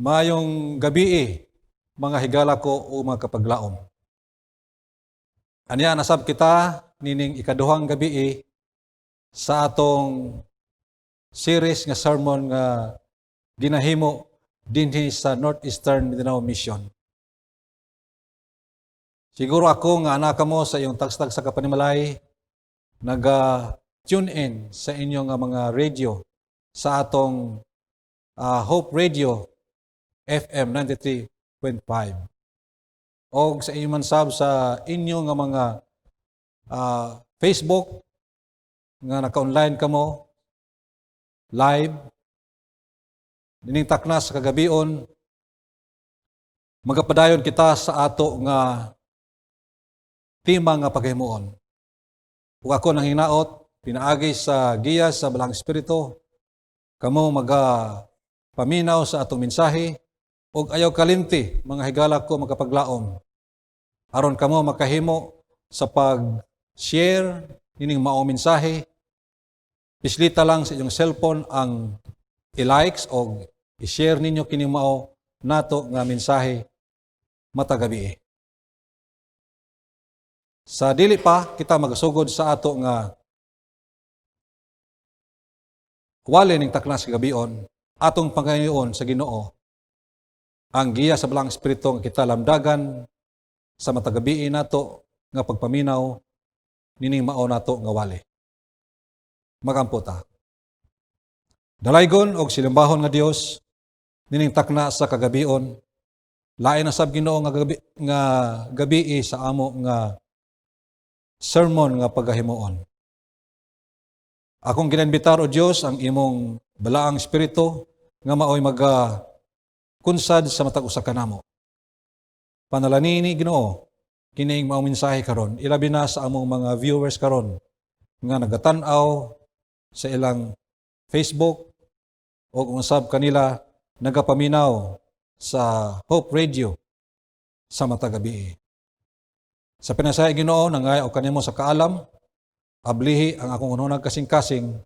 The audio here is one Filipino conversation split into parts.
Mayong gabi, mga higala ko o mga kapaglaom. Anya nasab kita nining ikaduhang gabi sa atong series nga sermon nga ginahimo dinhi sa Northeastern Mindanao Mission. Siguro ako nga anak mo sa iyong tagstag sa kapanimalay naga-tune in sa inyong mga radio sa atong Hope Radio FM 93.5. O sa inyo man sab sa inyo nga mga Facebook nga naka-online kamo live dining taknas sa kagabion magapadayon kita sa ato nga tema nga paghimuon. Ug ako nang hinaot pinaagi sa giya sa Balang Espiritu kamo paminaw sa atong mensahe ug ayaw kalimti mga higala ko magkapaglaom aron kamo makahimo sa pag-share nining mao mensahe. Pislita lang sa inyong cellphone ang i-likes o i-share ninyo kining mao nato nga mensahe matagabi. Sa dili pa kita magasugod sa ato nga wali ning taknas kagabion atong pangayuon sa Ginoo ang giya sa Balang Espiritu nga kita lamdagan sa matagabi nato nga pagpaminaw nining mao nato nga wali. Magamputa. Dalaygon og silimbahon nga Dios nining takna sa kagabion lain na sab Ginoo nga gabi sa amo nga sermon nga pagahimuon. Akong ginambitar o Dios ang imong balaang espiritu nga maoy kunsad sa matag usa kanamo. Panalangin Ginoo kining mao mensahe karon ilabi na sa among mga viewers karon nga nagatan-aw sa ilang Facebook o kung usab kanila nagapaminaw sa Hope Radio sa matagabi. Sa pinasaya Ginoo nangay og kanimo sa kaalam ablihi ang akong ununag kasing-kasing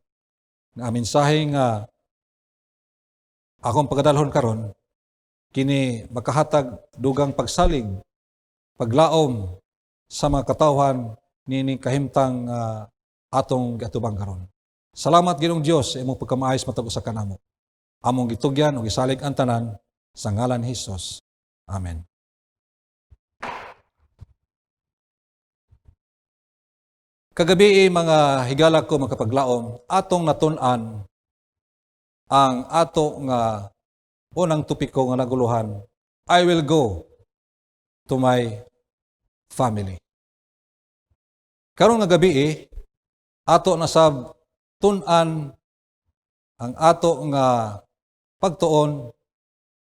nga mensahe nga akong pagadalhon karon kini makahatag dugang pagsalig, paglaom sa mga katawhan nining kahimtang atong gatubang karon. Salamat Ginoong Dios sa imong pagkamaayos matag usa kanamo. Among gitugyan ug isalig ang tanan sa ngalan ni Hesus. Amen. Kagabi mga higala ko makapaglaom atong natun-an ang ato nga unang topiko nga naguluhan, I will go to my family. Karong nga gabi ato nasab tun-an ang ato nga pagtuon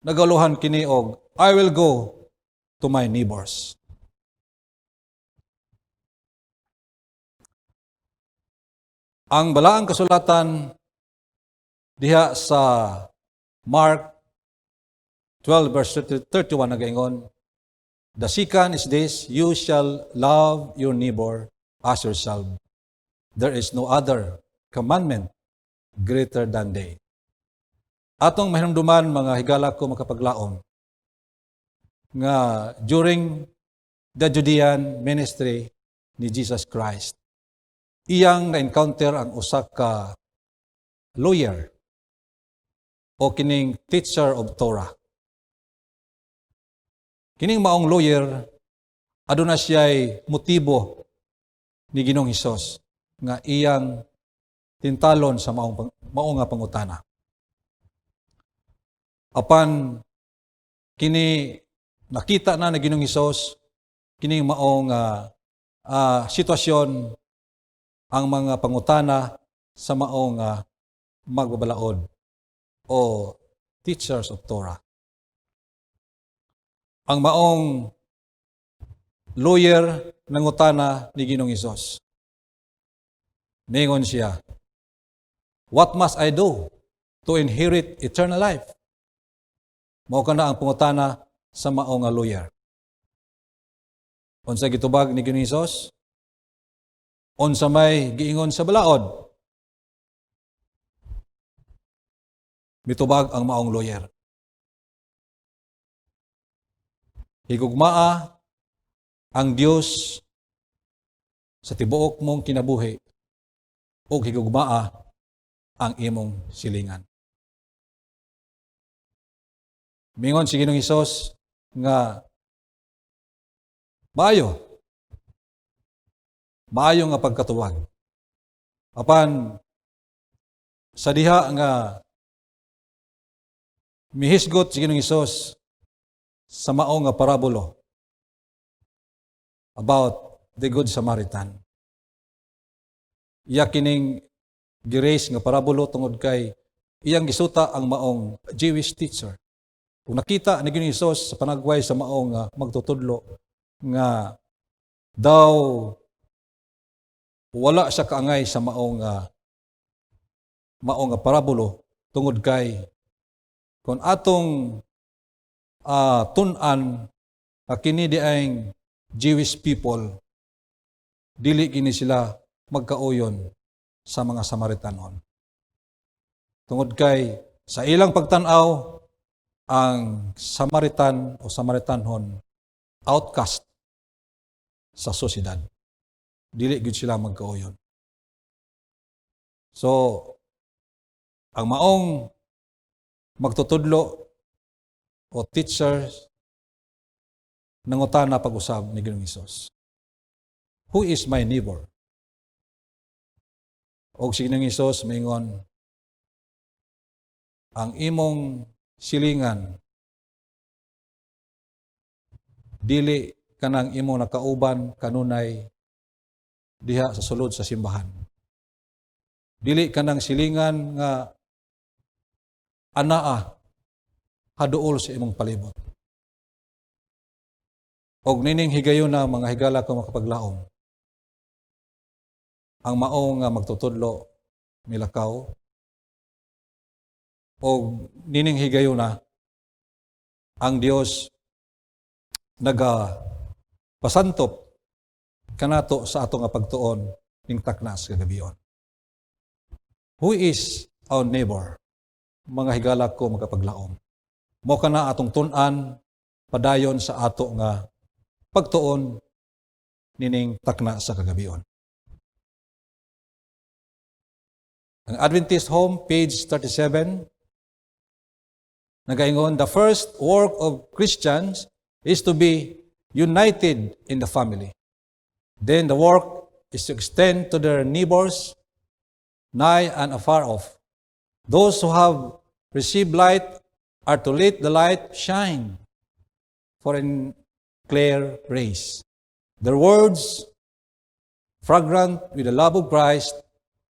naguluhan kini og I will go to my neighbors. Ang balaang kasulatan diha sa Mark 12 verse 31 nagaingon, the second is this, you shall love your neighbor as yourself. There is no other commandment greater than they. Atong mahinumduman mga higala ko makapaglaom nga during the Judean ministry ni Jesus Christ, iyang na-encounter ang usa ka lawyer o kining teacher of Torah. Kining maong lawyer, aduna siya'y motibo ni Ginoong Hesus nga iyang tintalon sa maong nga pangutana. Apan kini nakita na Ginoong Hesus kining maong sitwasyon ang mga pangutana sa maong magbabalaod o teachers of Torah. Ang maong lawyer nangutana ni Ginoong Hesus. Ningon siya, "What must I do to inherit eternal life?" Mao kana ang pangutana sa maong lawyer. Unsa gitubag ni Ginoong Hesus? Unsa may giingon sa balaod? Mitubag ang maong lawyer. Higugmaa ang Dios sa tibuok mong kinabuhi o higugmaa ang imong silingan. Mingon si Ginoong Hesus nga maayo nga pagkatuwag. Apan sa diha nga mihisgot si Ginoong Hesus sa maong nga parabulo about the Good Samaritan. Iya kining girace nga parabulo tungod kay iyang gisuta ang maong Jewish teacher. Kung nakita ni Ginoong Hesus sa panagway sa maong magtutudlo nga daw wala siya kaangay sa maong parabulo tungod kay kung atong tun-an kini di ay Jewish people, dili kini sila magkauyon sa mga Samaritanon. Tungod kay sa ilang pagtanaw, ang Samaritan o Samaritanhon outcast sa sosyedad. Dili gid sila magkauyon. So, ang maong magtutudlo o teachers nangutana pag-usab ni Ginoong Hesus. Who is my neighbor? O si Ginoong Hesus maingon, ang imong silingan dili kanang imong nakauban kanunay diha sa sulod sa simbahan. Dili kanang silingan nga anaa haduol sa imong palibot. Og nining higayon na mga higala ko makapaglaom. Ang maong magtutudlo milakaw og nining higayon na ang Dios pasantop kanato sa ato nga pagtuon ning taknas kagabion. Who is our neighbor? Mga higala ko makapaglaom. Mo kana atong tun-an padayon sa ato nga pagtuon nining takna sa kagabion. Ang Adventist Home, page 37, nagaingon, the first work of Christians is to be united in the family. Then the work is to extend to their neighbors, nigh and afar off. Those who have received light are to let the light shine for in clear rays. Their words, fragrant with the love of Christ,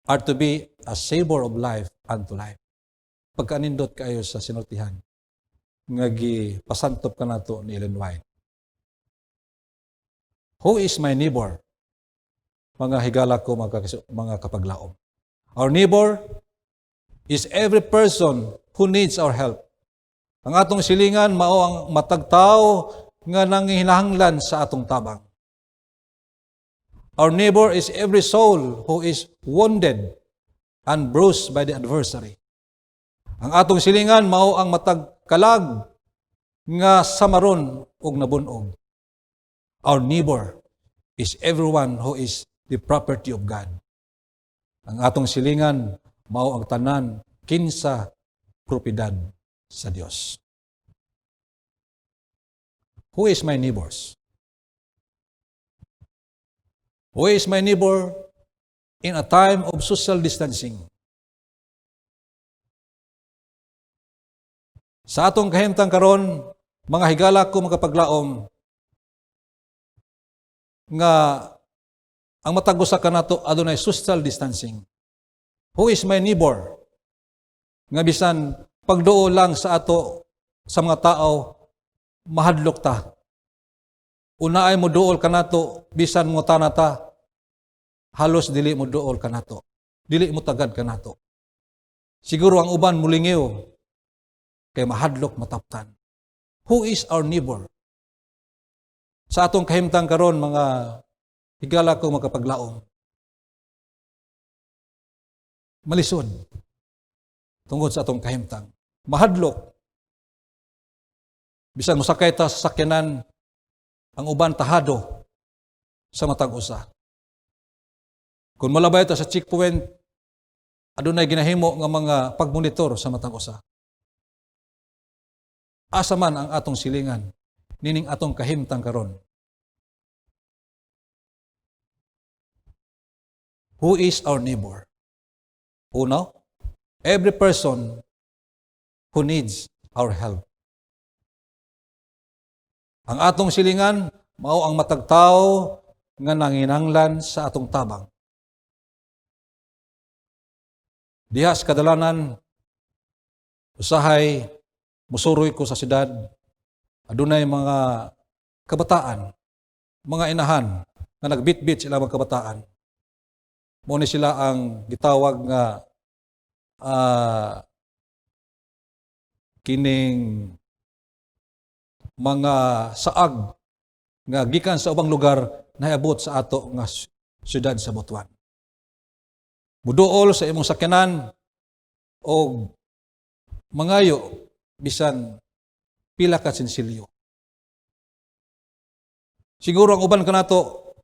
are to be a savor of life unto life. Pagkanindot kayo sa sinultihan, nga pasantop ka nato ni Ellen White. Who is my neighbor? Mga higala ko, mga kapaglaom. Our neighbor is every person who needs our help. Ang atong silingan, mao ang matagtao nga nangihinahanglan sa atong tabang. Our neighbor is every soul who is wounded and bruised by the adversary. Ang atong silingan, mao ang matagkalag nga samaron ug nabunog. Our neighbor is everyone who is the property of God. Ang atong silingan, mao ang tanan kinsa propiedad sa Dios. Who is my neighbors? Who is my neighbor in a time of social distancing? Sa atong kahimtang karon, mga higala ko magapaglaom, nga ang matag usa kanato adunay social distancing. Who is my neighbor? Nga bisan pagduo lang sa ato sa mga tao mahadlok ta. Unaay mo duol kanato bisan mo tanata halos dili mo duol kanato. Dili mo tagad kanato. Siguro ang uban mulingiw kay mahadlok mataptan. Who is our neighbor? Sa atong kahimtang karon mga higala ko magkapaglaom. Malisod. Tungod sa atong kahimtang. Mahadlok. Bisan mosakay ta sa sakyanan, ang uban tahado sa matag usa. Kung malabay ta sa checkpoint, adunay ginahimo nga mga pagmonitor sa matag usa. Asa man ang atong silingan, nining atong kahimtang karon. Who is our neighbor? Uno, every person who needs our help. Ang atong silingan, mao ang matag tawo nga nanginanglan sa atong tabang. Diha sa kadalanan, usahay, musuroy ko sa syudad, adunay mga kabataan, mga inahan, na nagbitbit sila mga kabataan. Muna sila ang gitawag nga kining mga saag nga gikan sa ubang lugar na abot sa ato nga syudad sa Butuan. Muduol sa imong sakyanan o mangayo bisan pila ka sensilyo. Siguro ang uban kanato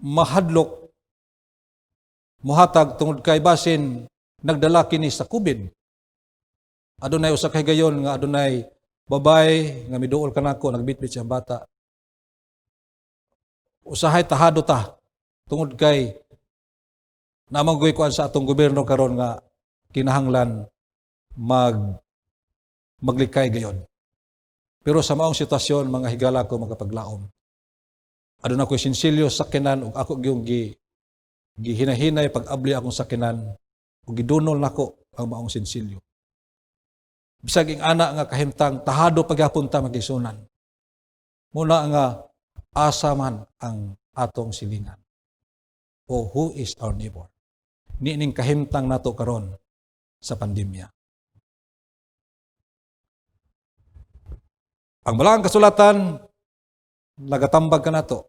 mahadlok muhatag tungod kay basin nagdala kini sa COVID. Adunay usa ka higayon nga adunay babay nga miduol kanako nagbitbit siyang bata. Usahay tahado ta tungod kay namanggoy kuan sa atong gobyerno karon nga kinahanglan maglikay gayon. Pero sa maong sitwasyon mga higala ko magapaglaom. Aduna ko'y sensilyo sakyanan ug ako gyung gihinahinay pag-abli akong sakyanan ug gidunol nako ang maong sensilyo. Bisag ing ana nga kahimtang tahado pagyapon ta magisunan. Muna nga asa man ang atong silingan. O who is our neighbor? Nining kahimtang nato karon sa pandemya. Ang Balaang Kasulatan nagatambag kanato.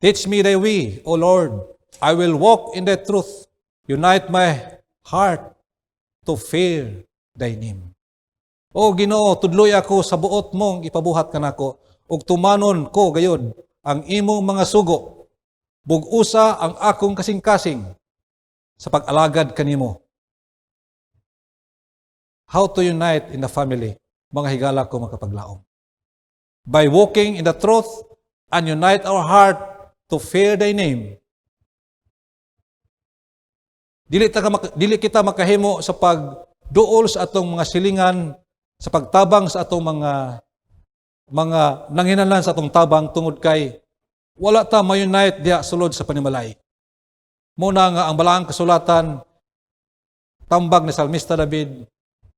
Teach me thy way, O Lord. I will walk in thy truth. Unite my heart to fear thy name. O Ginoo, tudloy ako sa buot mong ipabuhat kanako ug tumanon ko gayod ang imong mga sugo. Bug-usa ang akong kasing-kasing sa pag-alagad kanimo. How to unite in the family, mga higala ko makapaglaom. By walking in the truth and unite our heart to fear thy name. Dili kita makahimo sa pagduol sa atong mga silingan, sa pagtabang sa atong mga nanginahanglan sa atong tabang tungod kay wala ta ma-unite diha sulod sa panimalay. Muna nga ang Balaang Kasulatan, tambag ni Salmista David,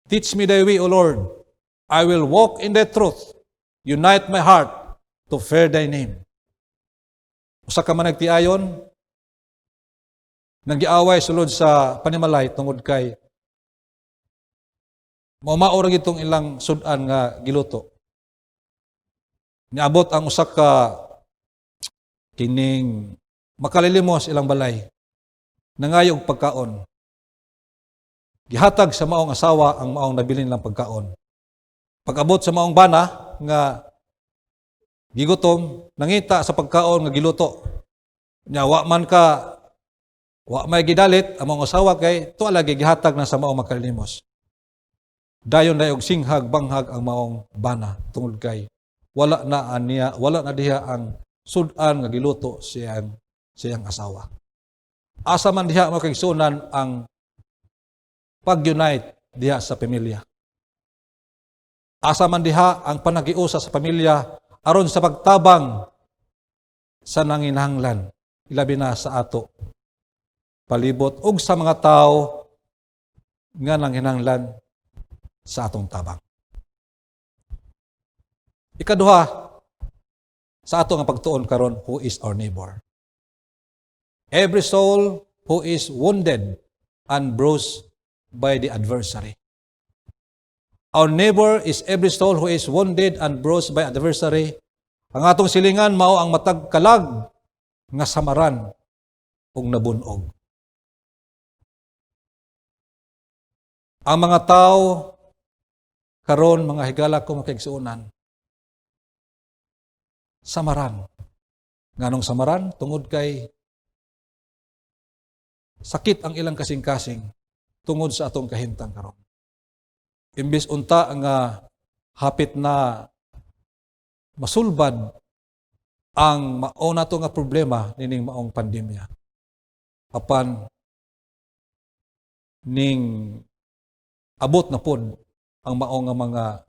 teach me thy way, O Lord. I will walk in thy truth. Unite my heart to fear thy name. Usa ka man nagtiayon, nagiaway sulod sa panimalay tungod kay mao gitong ilang sudan nga giluto. Niabot ang usa ka kining makalilimos ilang balay. Nangayog pagkaon. Gihatag sa maong asawa ang maong nabilin lang pagkaon. Pag-abot sa maong bana nga gigutom, nangita sa pagkaon nga giluto. Nya wa man ka Wa may gidalit ang mga usawa kay tuwa lagi gihatag na sa maong makalimos. Dayon na og singhag banghag ang maong bana tungod kay wala na diha ang sudan nga giluto siyang asawa. Asa man diha mo kay sunan ang pag-unite diha sa pamilya. Asa man diha ang panagiusa sa pamilya aron sa pagtabang sa nanginahanglan ilabi na sa ato palibot ug sa mga tao nga nanginahanglan sa atong tabang. Ikaduha sa ato nga pagtuon karon, who is our neighbor? Every soul who is wounded and bruised by the adversary. Our neighbor is every soul who is wounded and bruised by adversary. Ang atong silingan mao ang matag kalag nga samaran ug nabunog. Ang mga tao karon, mga higala ko makigsuunan, samaran. Nganong samaran? Tungod kay sakit ang ilang kasing-kasing tungod sa atong kahimtang karon. Imbis unta nga hapit na masulbad ang mao nato nga problema nining maong pandemya. Apan ning abot na pod ang mao nga mga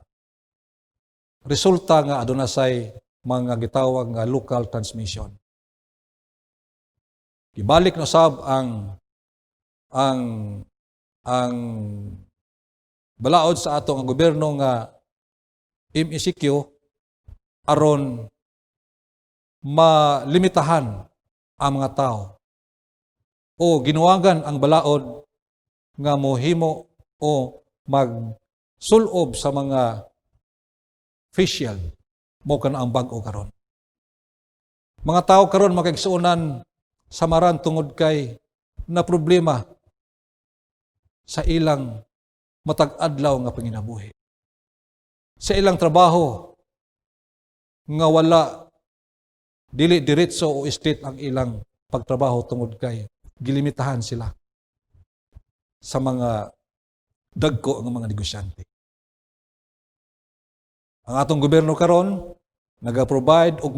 resulta nga adunay mga gitawag nga local transmission. Gibalik na sab ang balaod sa ato nga gobyerno nga MECQ aron malimitahan ang mga tao o ginuwagan ang balaod nga mohimo o magsulob sa mga facial mo kan ang bag-o karon. Mga tao karon makigsuunan samaran tungod kay na problema sa ilang matag-adlaw nga panginabuhi. Sa ilang trabaho nga wala dili diretso o straight ang ilang pagtrabaho tungod kay gilimitahan sila sa mga dagko ang mga negosyante. Ang atong gobyerno karon naga-provide og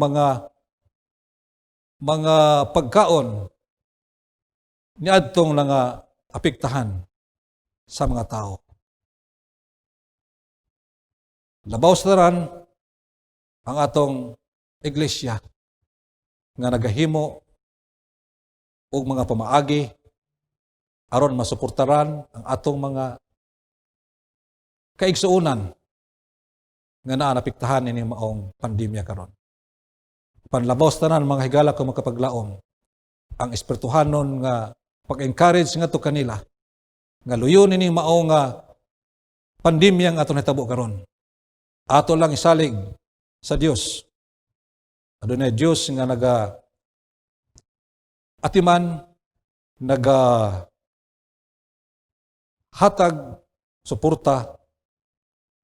mga pagkaon niadtong nga apektahan sa mga tao. Labaw sa taran ang atong iglesia nga nagahimo og mga pamaagi aron masuportaran ang atong mga kaigsuonan nga naa napektahan ini maong pandemya karon. Panlabaw sa tanan mga higala ko makapaglaom ang espirituhanon nga pag-encourage ngadto kanila nga luyon ini mao nga pandemya nga aton hitabo karon. Ato lang isalig sa Dios. Adunay Dios nga naga atiman naga hatag suporta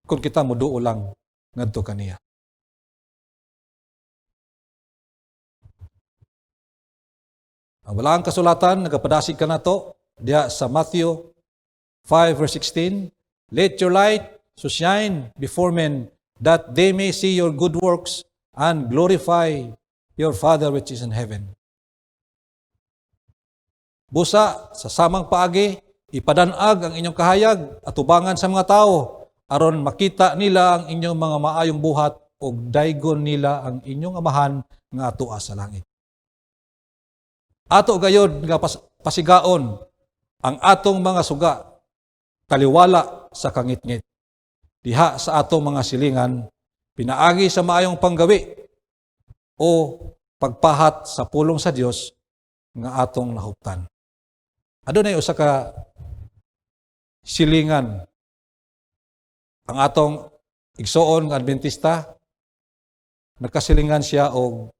kung kita moduo lang ngadto kaniya. Ang walaang kasulatan nagapadasig kanato diha sa Matthew 5 verse 16, "Let your light so shine before men, that they may see your good works and glorify your Father which is in heaven." Busa, sa samang paagi, ipadanag ang inyong kahayag at tubangan sa mga tao, aron makita nila ang inyong mga maayong buhat o daygon nila ang inyong amahan nga atua sa langit. Ato gayod nga pasigaon ang atong mga suga, taliwala sa kangit-ngit. Diha sa atong mga silingan, pinaagi sa maayong panggawi o pagpahat sa pulong sa Dios nga atong nahuptan. Adunay usa ka silingan ang atong igsoon nga Adventista, nagkasilingan siya og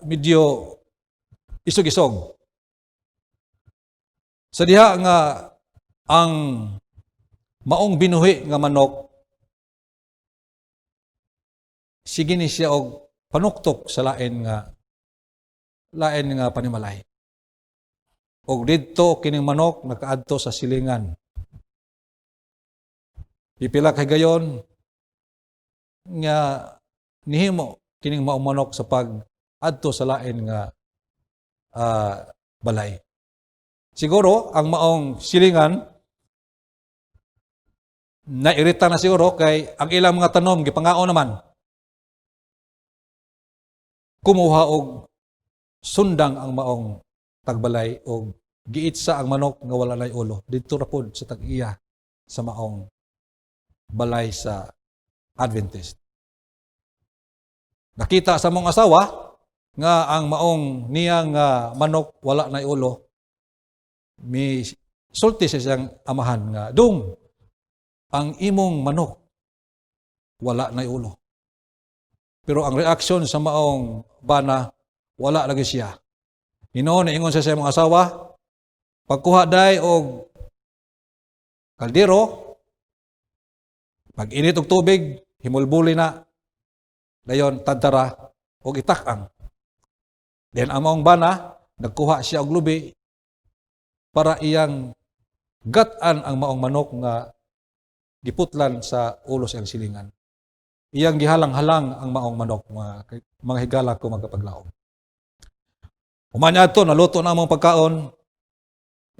medyo isog-isog. Sa diha nga ang maong binuhi nga manok, sige ni siya og panuktok sa lain nga panimalay. og didto kining manok nakaadto sa silingan. Pipila kay gayon nga nihimo kining maong manok sa pag-adto sa lain nga balay. Siguro ang maong silingan nairita na siguro kay ang ilang mga tanom gipangao naman kumuha og sundang ang maong tagbalay og giitsa ang manok nga wala nay ulo didto ra pod sa tag-iya sa maong balay sa Adventist. Nakita sa mong asawa nga ang maong niyang manok wala nay ulo, mi sulti sa siyang amahan nga, "Dong, ang imong manok wala nay ulo." Pero ang reaksyon sa maong bana, wala lagi siya. Hinoon ingon sa siyang asawa, pagkuha day og kaldero, pag-init og tubig, himulbuli na, dayon tadtara og itak-ang. Then ang maong bana, nagkuha siya og lubi para iyang gat-an ang maong manok nga giputlan sa ulo sa iyang silingan. Iyang gihalang-halang ang maong manok, mga higala ko magkapaglaom. Umanya ito, naluto na ang mga pagkaon.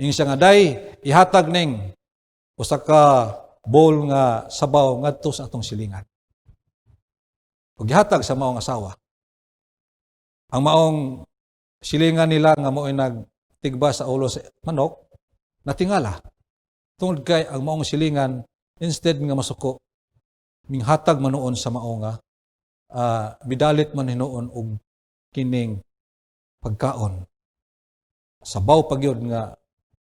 Yung siya nga, day, ihatag ning usa ka bowl nga sabaw ngadto sa atong silingan. Ug gihatag sa maong asawa. Ang maong silingan nila nga mo'y nagtigba sa ulo sa manok, natingala. Tungod kay ang maong silingan, instead nga masuko, minghatag manoon sa maong midalit man hinoon og kining pagkaon. Sabaw pagyod nga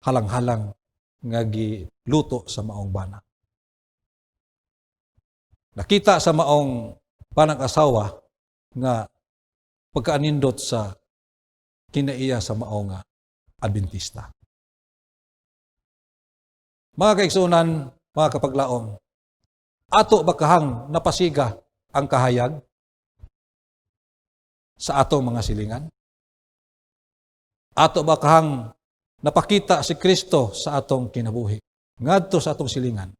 halang-halang nga giluto sa maong bana. Nakita sa maong panag-asawa nga pagkaanindot sa kinaiya sa maong Adventista. Mga kaigsunan, mga kapaglaom, ato ba kahang napasiga ang kahayag sa atong mga silingan? Ato ba kahang napakita si Kristo sa atong kinabuhi ngadto sa atong silingan?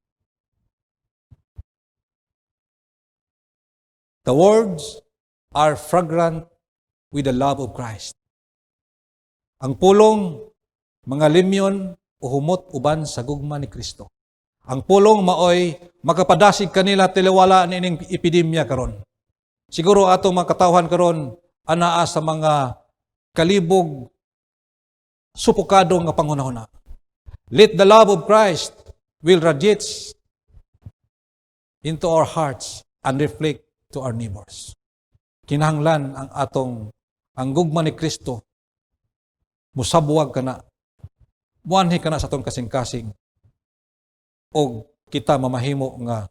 The words are fragrant with the love of Christ. Ang pulong, mga limyon o humot uban sa gugma ni Kristo. Ang pulong maoy makapadasig kanila tiliwala nining epidemya karon. Siguro atong mga katawhan karon anaa sa mga kalibog supukado nga pangunahuna. Let the love of Christ will radiate into our hearts and reflect to our neighbors. Kinahanglan ang gugma ni Kristo musabwag kana, muanhi kana sa atong kasing-kasing o kita mamahimo nga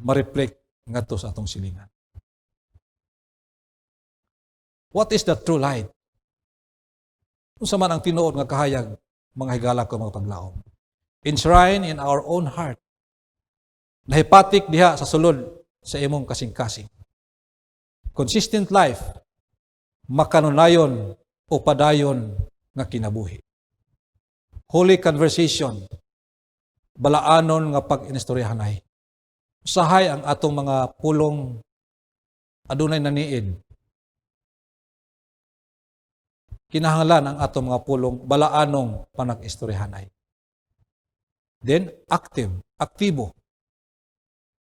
ma-reflect ngadto sa atong silingan. What is the true light? Unsa man ang tinuod nga kahayag, mga higala ko mga paglaom. Enshrine in our own heart. Nahipatik diha sa sulod sa imong kasing-kasing. Consistent life, makanunayon o padayon nga kinabuhi. Holy conversation, balaanon nga pag-inistoryahanay. Usahay ang atong mga pulong adunay naniid. Kinahanglan ang atong mga pulong balaanong panag-istoryahanay. Then, aktibo.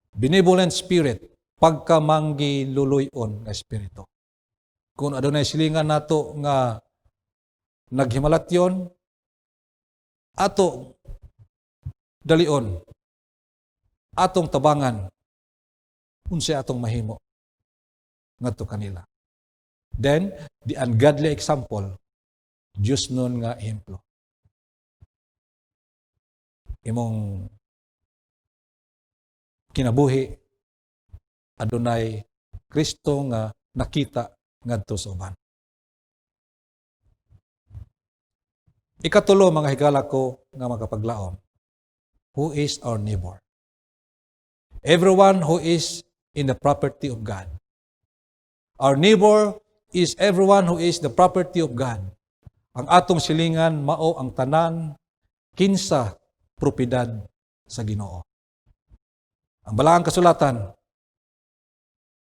Benevolent spirit, pagkamanggiluluyon nga espiritu. Kung adunay silingan nato nga naghimalatyon, ato dalion, atong tabangan, unsay atong mahimo ngadto kanila. Then, the ungodly example, Diyos nun nga ehemplo. Imong kinabuhi, adunay Kristo nga nakita ngadto sa uban. Ikatulo, mga higala ko nga magkapaglaom, who is our neighbor? Everyone who is in the property of God. Our neighbor is everyone who is the property of God. Ang atong silingan mao ang tanan kinsa propiedad sa Ginoo. Ang balaang kasulatan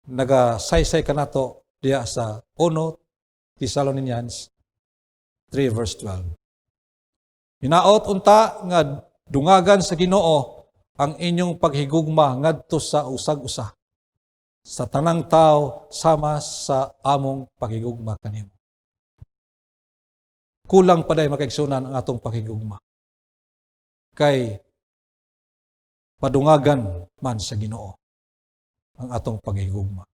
nagasaysay kanato diya sa 1 Thessalonians 3 verse 12. Hinaot unta nga dungagan sa Ginoo ang inyong paghigugma ngadto sa usag-usa sa tanang tao sama sa among paghigugma kanimo. Kulang pa day makaigsunan ang atong paghigugma. Kay padungagan man sa Ginoo ang atong paghigugma.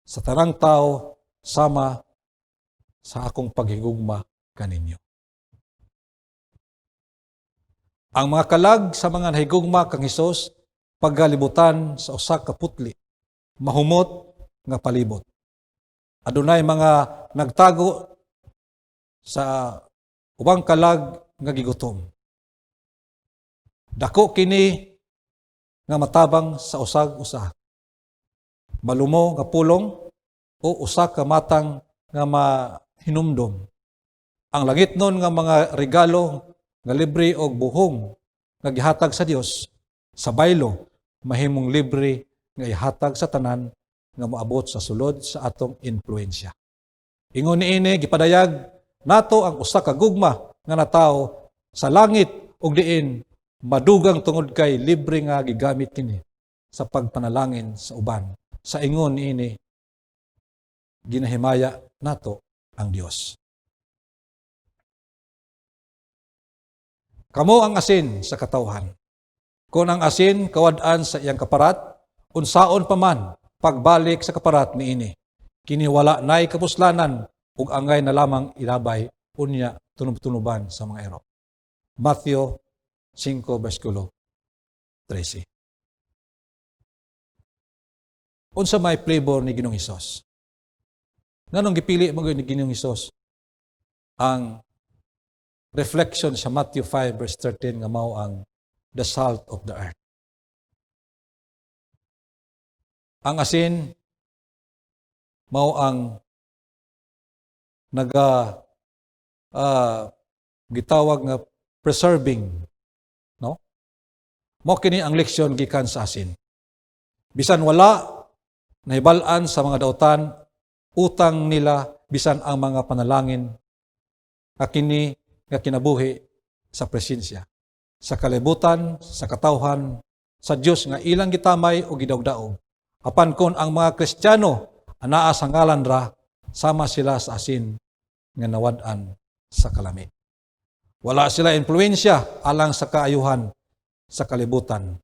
Sa tanang tao sama sa akong paghigugma kaninyo. Ang mga kalag sa mga nahigugma kang Hesus paggalibutan sa usa ka putli, mahumot nga palibot. Adunay mga nagtago sa ubang kalag nga gigutom. Dako kini nga matabang sa usag-usa. Malumo nga pulong o usa ka matang nga mahinumdom. Ang langit nun nga mga regalo nga libre og buhong nga gihatag sa Dios sa baylo mahimong libre nga ihatag sa tanan nga moabot sa sulod sa atong influensya. Ingon niini gipadayag nato ang usa ka gugma nga natawo sa langit ug diin madugang tungod kay libre nga gigamit kini sa pagpanalangin sa uban. Sa ingon niini ginahimaya nato ang Dios. Kamo ang asin sa katawhan. Kung ang asin kawad-an sa iyang kaparat, unsaon pa man pagbalik sa kaparat niini, kini wala nay kapuslanan ug angay na lamang ilabay unya tunub-tunuban sa mga ero. Matthew 5 versikulo 13. Unsa may flavor ni Ginoong Hesus? Nganong gipili mo ni Ginoong Hesus ang reflection sa Matthew 5 verse 13 nga mao ang the salt of the earth. Ang asin mao ang gitawag nga preserving, no? Mao kini ang leksyon gikan sa asin. Bisan wala nahibal-an sa mga dautan, utang nila bisan ang mga panalangin kini nga kinabuhi sa presensya, sa kalibutan, sa katawhan, sa Dios nga ilang gitamay o gidawdaog. Apan kon ang mga Kristiyano anaa sa ngalan ra, sama sila sa asin nga nawad-an sa kalami. Wala sila influensya alang sa kaayuhan sa kalibutan.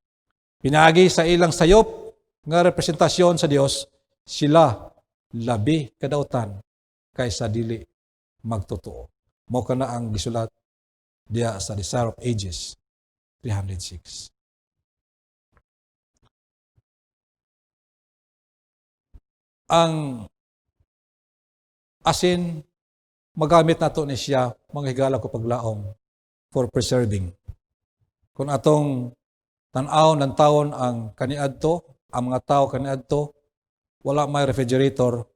Pinaagi sa ilang sayop nga representasyon sa Dios, sila labi kadautan kaysa dili magtotoo. Mao kana ang gisulat diya sa Desire of Ages 306. Ang asin magamit nato ni siya mga higala ko paglaom for preserving. Kung atong tan-aw ng taon ang kaniadto, ang mga tao kaniadto, wala may refrigerator,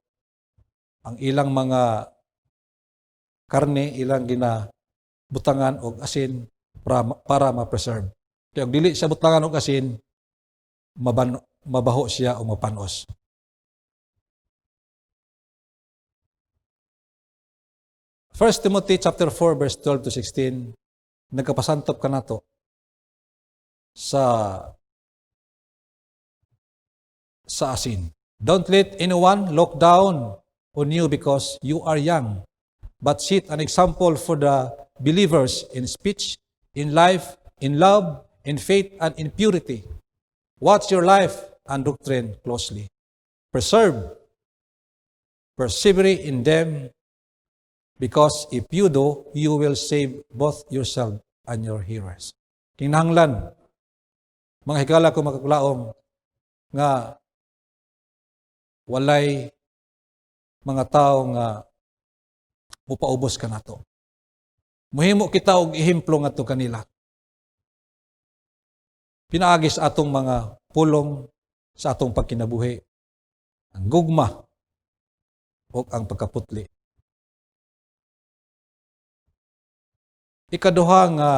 ang ilang mga karne ilang butangan og asin para ma-preserve. Kaya og dili siya butangan og asin, mabaho siya o mapanos. First Timothy chapter 4 verse 12 to 16 nagkapasantop kanato sa asin. Don't let anyone look down on you because you are young, but set an example for the believers in speech, in life, in love, in faith, and in purity. Watch your life and doctrine closely. Persevere in them, because if you do, you will save both yourself and your hearers. Kinahanglan, mga higala ko makakulaom, nga walay mga tao nga mupaubos ka nato. Muhimo kita og ehemplo ngadto kanila. Pinaagi sa atong mga pulong sa atong pagkinabuhi. Ang gugma o ang pagkaputli. Ikaduha nga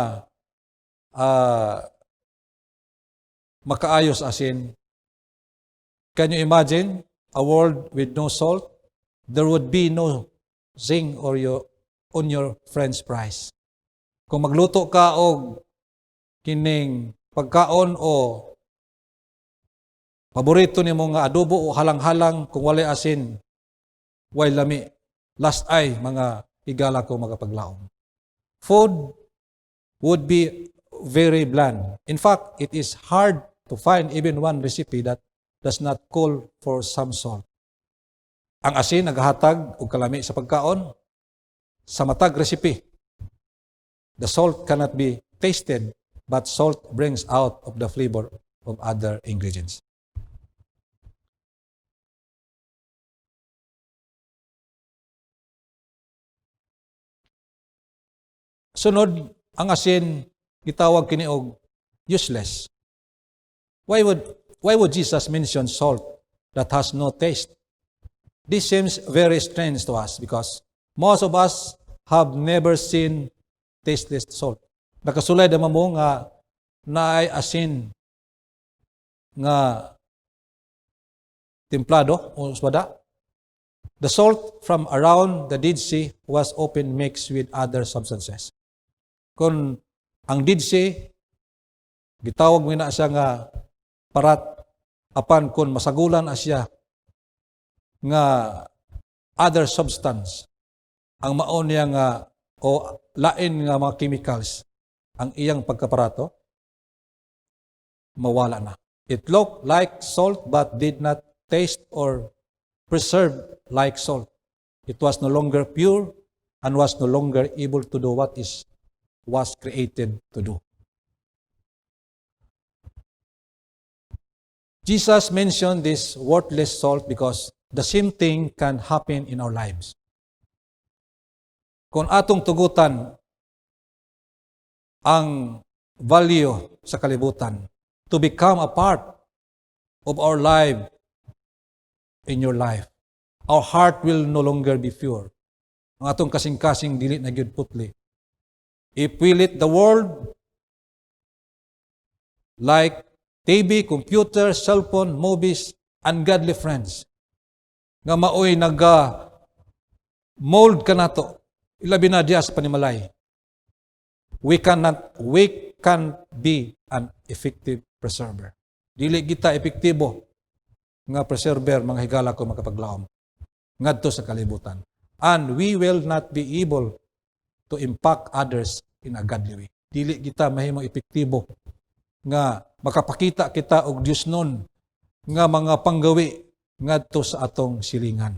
makaayos asin. Can you imagine a world with no salt? There would be no zing on your French fries. Kung magluto ka og kining pagkaon o paborito nimo nga adobo o halang-halang kung walay asin, way lami, last ay mga higala ko magapaglaom. Food would be very bland. In fact, it is hard to find even one recipe that does not call for some salt. Ang asin naghatag og kalami sa pagkaon. Sa matag recipe, the salt cannot be tasted, but salt brings out of the flavor of other ingredients. Sunod, ang asin gitawag kini og useless. Why would Jesus mention salt that has no taste? This seems very strange to us because most of us have never seen tasteless salt. Nakasulay naman mo nga naay asin nga templado o swada. The salt from around the Dead Sea was often mixed with other substances. Kung ang Dead Sea, gitawag mo na siya nga parat, apan kung masagulan na siya nga other substance, ang maon niya nga o lain nga mga chemicals, ang iyang pagkaparato, mawala na. It looked like salt but did not taste or preserve like salt. It was no longer pure and was no longer able to do what was created to do. Jesus mentioned this worthless salt because the same thing can happen in our lives. Kung atong tugutan ang value sa kalibutan to become a part of our life in your life, our heart will no longer be pure. Ang atong kasing-kasing dili na gyud putli. If we let the world like TV, computer, cellphone, movies, ungodly friends, nga maoy mold ka nato, ilabi na diya sa panimalay, we can be an effective preserver. Dili kita epektibo nga preserver mga higala ko makapaglaom ngadto sa kalibutan. And we will not be able to impact others in a godly way. Dili kita mahimo epektibo nga makapakita kita og Dios nun nga mga panggawi ngadto sa atong silingan.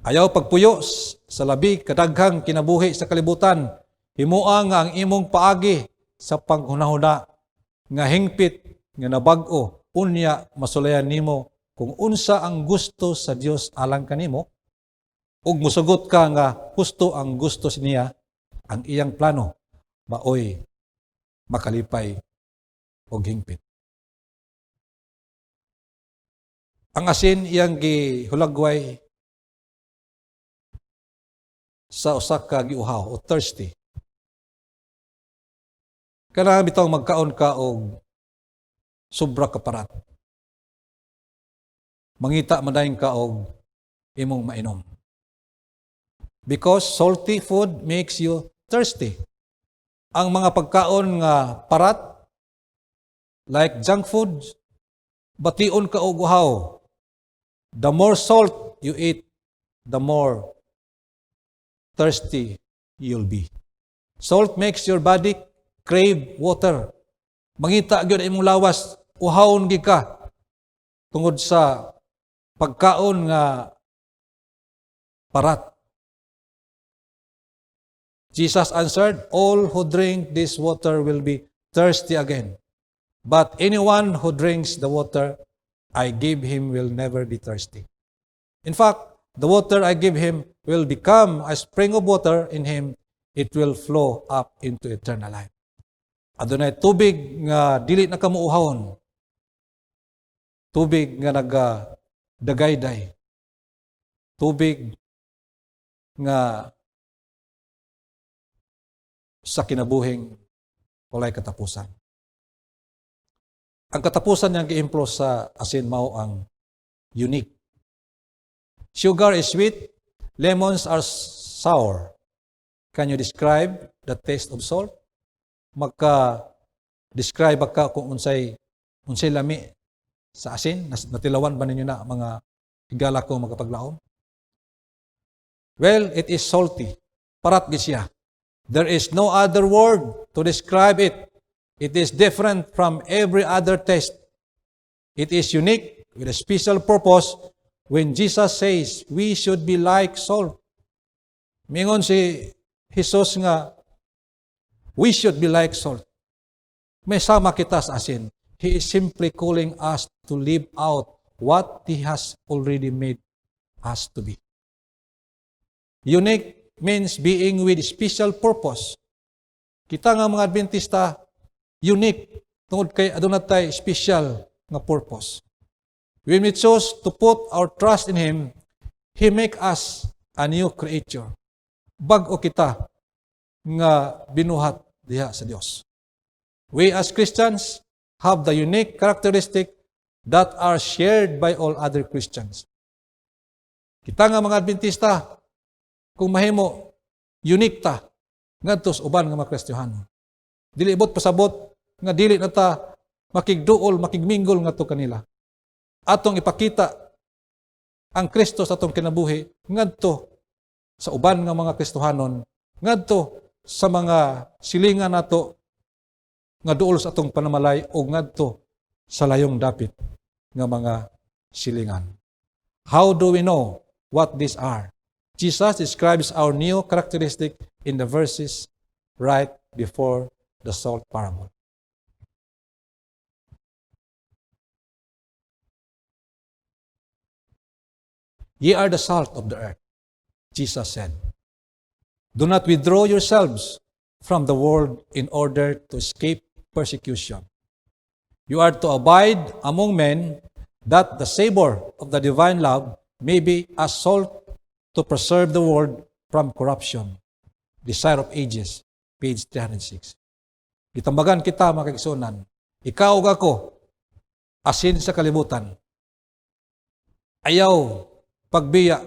Ayaw pagpuyo sa labi kadaghang kinabuhi sa kalibutan, himua nga ang imong paagi sa panghunahuna nga hingpit nga nabag-o, unya masulayan nimo kung unsa ang gusto sa Dios alang kanimo, ug musugot ka nga husto ang gusto niya, ang iyang plano maoy makalipay og hingpit. Ang asin iyang gihulagway sa usa ka giuhaw o thirsty. Kana bitaw magkaon ka og sobra ka parat. Mangita madayon ka og imong mainom. Because salty food makes you thirsty. Ang mga pagkaon nga parat, like junk food, bation ka og uhaw. The more salt you eat, the more thirsty you'll be. Salt makes your body crave water. Mangita gyud imong lawas, uhawon gi ka tungod sa pagkaon nga parat. Jesus answered, all who drink this water will be thirsty again. But anyone who drinks the water I give him will never be thirsty. In fact, the water I give him will become a spring of water in him. It will flow up into eternal life. Adunay tubig nga dili na kamuuhawon. Tubig nga dagayday, tubig nga sa kinabuhing walay katapusan. Ang katapusan niyang giimplo sa asin mao ang unique. Sugar is sweet, lemons are sour. Can you describe the taste of salt? Describe ka kung unsay lami sa asin? Natilawan ba ninyo na mga higala ko magkapaglaom? Well, it is salty. Parat gid siya. There is no other word to describe it. It is different from every other taste. It is unique with a special purpose when Jesus says we should be like salt. Mingon si Jesus nga, we should be like salt. May sama kita sa asin. He is simply calling us to live out what He has already made us to be. Unique means being with special purpose. Kita nga mga Adventista, unique, tungod kay aduna tay special nga purpose. When we choose to put our trust in Him, He make us a new creature. Bag-o kita nga binuhat diha sa Dios. We as Christians have the unique characteristic that are shared by all other Christians. Kita nga mga Adventista, kung mahimo, unique ta, ngadto sa uban nga mga Kristiyano. Dili ibot pasabot, nga dili na ta makigduol, makigminggol ngadto kanila. Atong ipakita ang Kristo sa atong kinabuhi, ngadto sa uban nga mga Kristohanon, ngadto sa mga silingan nato, nga duol sa atong panamalay, o ngadto sa layong dapit nga mga silingan. How do we know what these are? Jesus describes our new characteristic in the verses right before the salt parable. Ye are the salt of the earth, Jesus said. Do not withdraw yourselves from the world in order to escape persecution. You are to abide among men, that the savor of the divine love may be as salt to preserve the world from corruption. Desire of Ages, page 306. Gitambagan kita, mga kaigsunan, ikaw ug ako, asin sa kalibutan. Ayaw pagbiya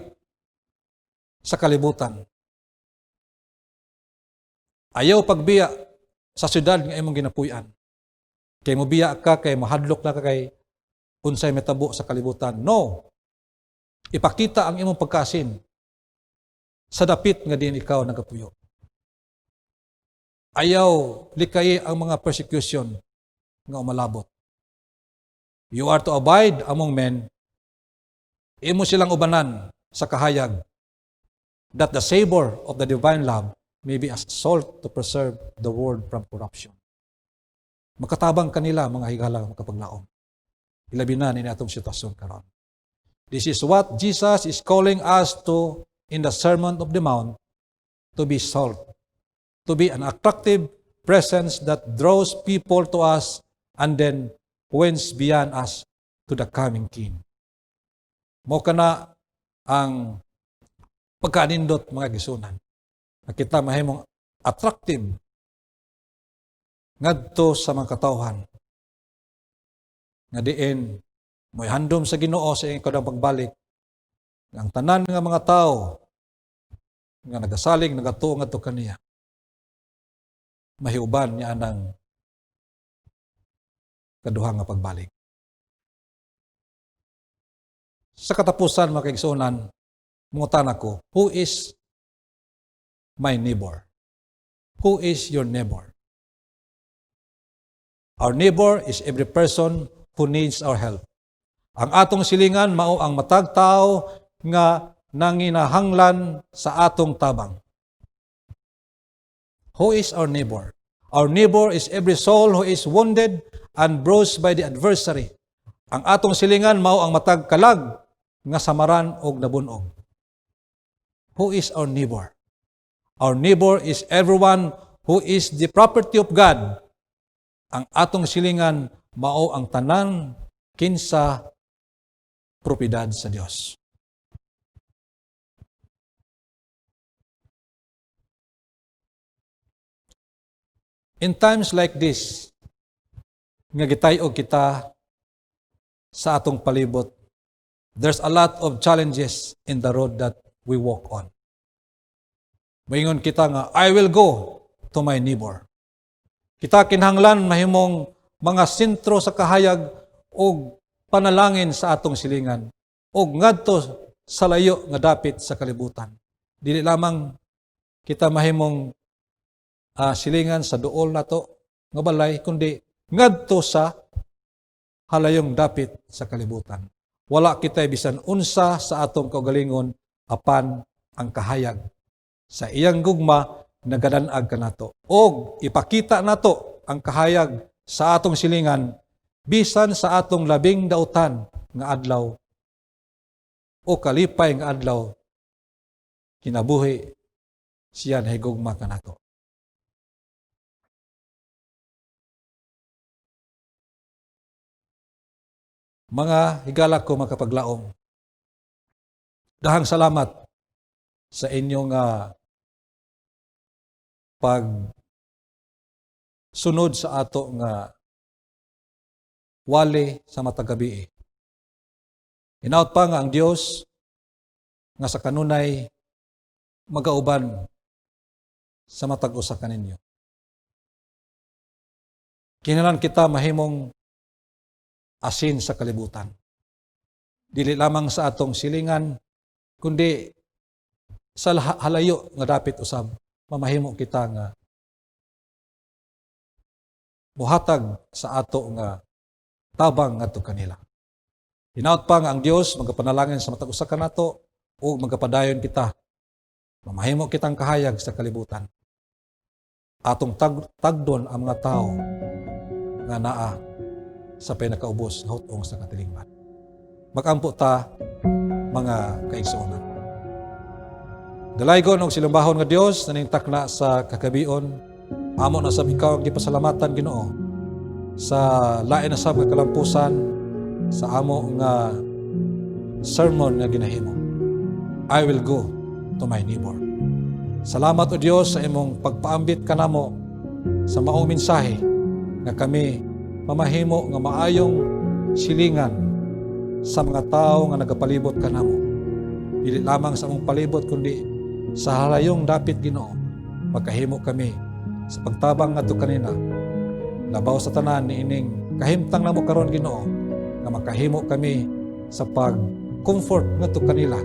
sa kalibutan. Ayaw pagbiya sa syudad nga imong ginapuy-an. Kay mobiya ka, kay mahadlok na ka, kay unsay metabo sa kalibutan. No. Ipakita ang imong pagkasin sa dapit nga din ikaw nagapuyo. Ayaw likay ang mga persecution nga umalabot. You are to abide among men. Imo silang ubanan sa kahayag, that the savor of the divine love may be as salt to preserve the world from corruption. Makatabang kanila mga higala makapaglaom. Ilabi na ni atong sitwasyon karon. This is what Jesus is calling us to in the Sermon of the Mount, to be salt, to be an attractive presence that draws people to us and then wins beyond us to the coming King. Mo kana ang pagkanindot mga gisunan. Nakita mahimong attractive ngadto sa mga katawhan. Nga diin mo'y handom sa Ginoo sa iyang kadang pagbalik. Ang tanan nga mga tao nga nagasalig, nagatuo ngadto kaniya. Mahiuban niya anang kaduhang nga pagbalik. Sa katapusan, mga kaigsunan, mungutan ako, who is my neighbor? Who is your neighbor? Our neighbor is every person who needs our help. Ang atong silingan mao ang matag tao nga nanginahanglan sa atong tabang. Who is our neighbor? Our neighbor is every soul who is wounded and bruised by the adversary. Ang atong silingan mao ang matag kalag nga samaran og nabunog. Who is our neighbor? Our neighbor is everyone who is the property of God. Ang atong silingan mao ang tanan kinsa propiedad sa Dios. In times like this, nga gitayog kita sa atong palibot, there's a lot of challenges in the road that we walk on. Moingon kita nga, I will go to my neighbor. Kita kinahanglan mahimong mga sentro sa kahayag o panalangin sa atong silingan o ngadto sa layo nga dapit sa kalibutan. Dili lamang kita mahimong silingan sa duol nato nga balay, kundi ngadto sa halayong dapit sa kalibutan. Wala kita bisan unsa sa atong kaugalingon apan ang kahayag sa iyang gugma nagadanag kanato. Og ipakita nato ang kahayag sa atong silingan bisan sa atong labing dautan nga adlaw o kalipay nga adlaw kinabuhi siya na higugma kanato. Mga higala ko makapaglaom, dahang salamat sa inyong pagsunod sa ato nga wali sa matag gabi. Hinaut pa nga ang Dios nga sa kanunay magauban sa matag usa kaninyo. Kinahanglan kita mahimong asin sa kalibutan. Dili lamang sa atong silingan, kundi sa halayo nga dapit usab, mamahimo kita nga muhatag sa ato nga tabang ngadto kanila. Hinaut pa nga ang Dios magapanalangin sa matag usa kanato o magapadayon kita. Mamahimo kitang kahayag sa kalibutan. Atong tagdon ang mga tao nga naa sa pinakaubos hutong sa katilingban. Magampo ta mga kaigsuonan. Dalaygon og silumbahon nga Dios naning takna sa kagabion, amo na sab ikaw ang gipasalamatan Ginoo sa lain na sab nga kalampusan sa amo nga sermon nga ginahimo. I will go to my neighbor. Salamat o Dios sa imong pagpaambit kanamo sa maong mensahe nga kami mamahimo nga maayong silingan sa mga tao nga nagapalibot kanamo. Dili lamang sa among palibot kundi sa halayong dapit Ginoo. Magkahimo kami sa pagtabang ngadto kanina. Labaw sa tanan niining kahimtang namo karon Ginoo nga makahimo kami sa pag-comfort ngadto kanila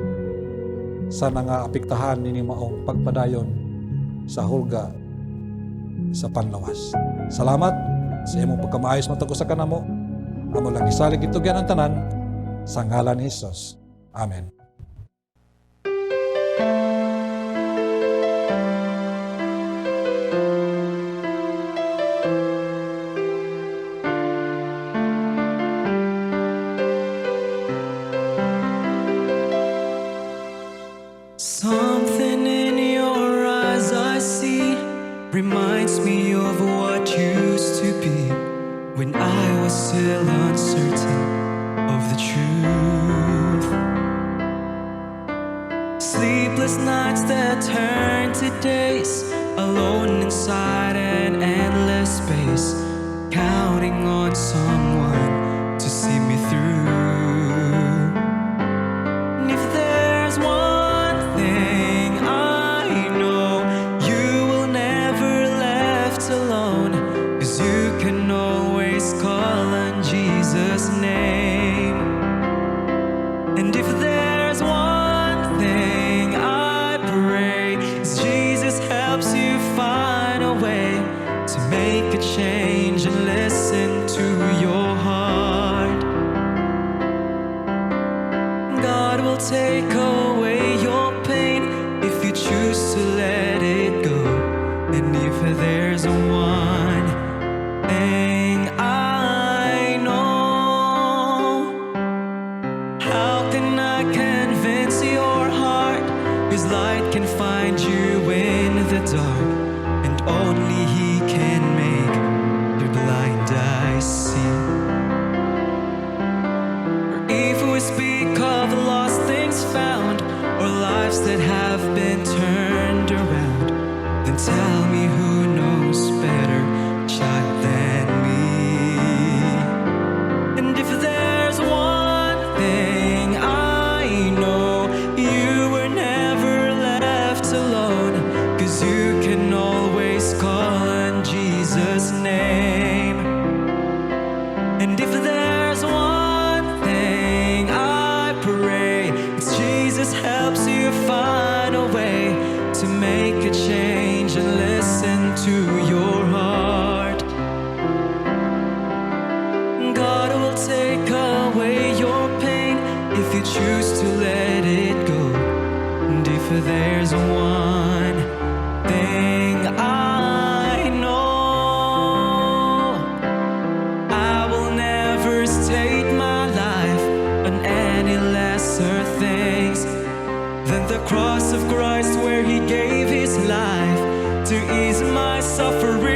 sa nangaapektahan nini maong pagpadayon sa hulga sa panlawas. Salamat sa imong pagkamaayos matag usa kanamo. Amo lang isalig itugyan ang tanan sa ngalan ni Hesus. Amen. Something in your eyes I see reminds me of what used to be when I was still uncertain of the truth. Sleepless nights that turn to days, alone inside an endless space, counting on someone to see me through. And if there's one thing I know, you will never left alone, 'cause you can always call on Jesus' name. And if there's one thing I pray, is Jesus helps you find a way to make a change and listen to your heart. God will take away your pain if you choose to let it go. And if there's one thing I know, how can I convince your heart? 'Cause light can find you in the dark, and only He can make your blind eyes see. Or if we speak 'cause you can always call on Jesus' name. And if there's one thing I pray, it's Jesus helps you find a way to make a change and listen to your heart. God will take away your pain if you choose to let it go. And if there's one thing I know, I will never state my life on any lesser things than the cross of Christ, where He gave His life to ease my suffering.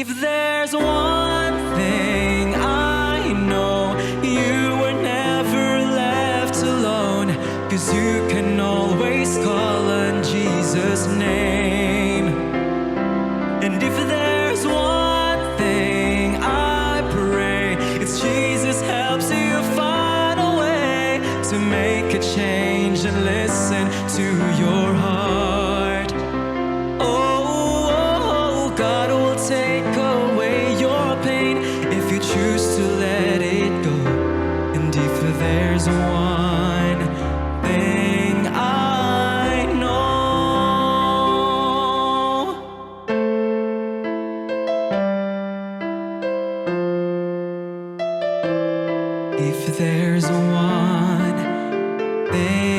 If there's one thing I know, you were never left alone, 'cause you can always call on Jesus' name. And if there's one thing I pray, it's Jesus helps you find a way to make a change and listen to your heart. Oh, God will take away your pain if you choose to let it go. And if there's one thing I know, if there's one thing